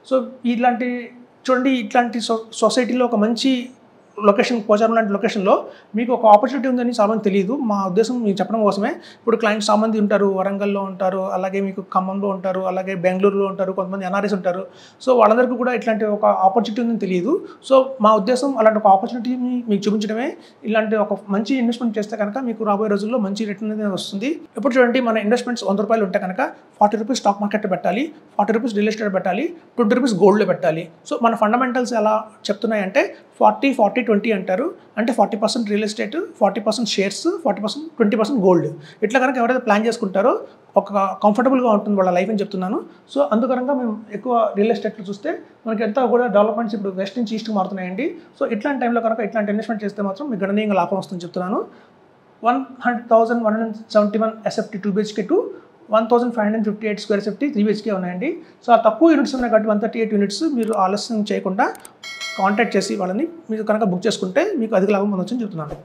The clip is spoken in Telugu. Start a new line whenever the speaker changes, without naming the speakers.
సో ఇట్లాంటి చూడండి, ఇట్లాంటి సొసైటీలో ఒక మంచి లొకేషన్, పోచారం లాంటి లొకేషన్లో మీకు ఒక ఆపర్చునిటీ ఉందని చాలామంది తెలియదు. మా ఉద్దేశం మీకు చెప్పడం కోసమే. ఇప్పుడు క్లయింట్స్ చాలామంది ఉంటారు, వరంగల్లో ఉంటారు, అలాగే మీకు ఖమ్మంలో ఉంటారు, అలాగే బెంగళూరులో ఉంటారు, కొంతమంది ఎన్ఆర్ఐస్ ఉంటారు. సో వాళ్ళందరికీ కూడా ఇట్లాంటి ఒక ఆపర్చునిటీ ఉందని తెలియదు. సో మా ఉద్దేశం అలాంటి ఒక ఆపర్చునిటీని మీకు చూపించడమే. ఇలాంటి ఒక మంచి ఇన్వెస్ట్మెంట్ చేస్తే కనుక మీకు రాబోయే రోజుల్లో మంచి రిటర్న్ అనేది వస్తుంది. ఇప్పుడు చూడండి, మన ఇన్వెస్ట్మెంట్స్ ₹100 ఉంటే కనుక 40 రూపీస్ స్టాక్ మార్కెట్ పెట్టాలి, 40 రూపీస్ రియల్ ఎస్టేట్ పెట్టాలి, 20 రూపీస్ గోల్డ్లో పెట్టాలి. సో మన ఫండమెంటల్స్ ఎలా చెప్తున్నాయంటే 40-40-20 అంటారు. అంటే 40% రియల్ ఎస్టేట్, 40% షేర్స్, 40% 20% గోల్డ్. ఇట్లా కనుక ఎవరైతే ప్లాన్ చేసుకుంటారో ఒక కంఫర్టబుల్గా ఉంటుంది వాళ్ళ లైఫ్ అని చెప్తున్నాను. సో అందుకరంగా మేము ఎక్కువ రియల్ ఎస్టేట్లో చూస్తే మనకి ఎంత కూడా డెవలప్మెంట్స్ ఇప్పుడు వెస్ట్ నుంచి ఈస్ట్కి మారుతున్నాయండి. సో ఇట్లాంటి టైంలో కనుక ఇట్లాంటి ఇన్వెస్ట్మెంట్ చేస్తే మాత్రం మీకు గణనీయంగా లాభం వస్తుందని చెప్తున్నాను. 100,171 SFT 2 BHK to 1,558 square SFT 3 BHK ఉన్నాయండి. సో ఆ తక్కువ యూనిట్స్ ఉన్నాయి కాబట్టి 138 యూనిట్స్ మీరు ఆలస్యం చేయకుండా కాంటాక్ట్ చేసి వాళ్ళని మీరు కనుక బుక్ చేసుకుంటే మీకు అధిక లాభం పొందొచ్చని చెప్తున్నాను.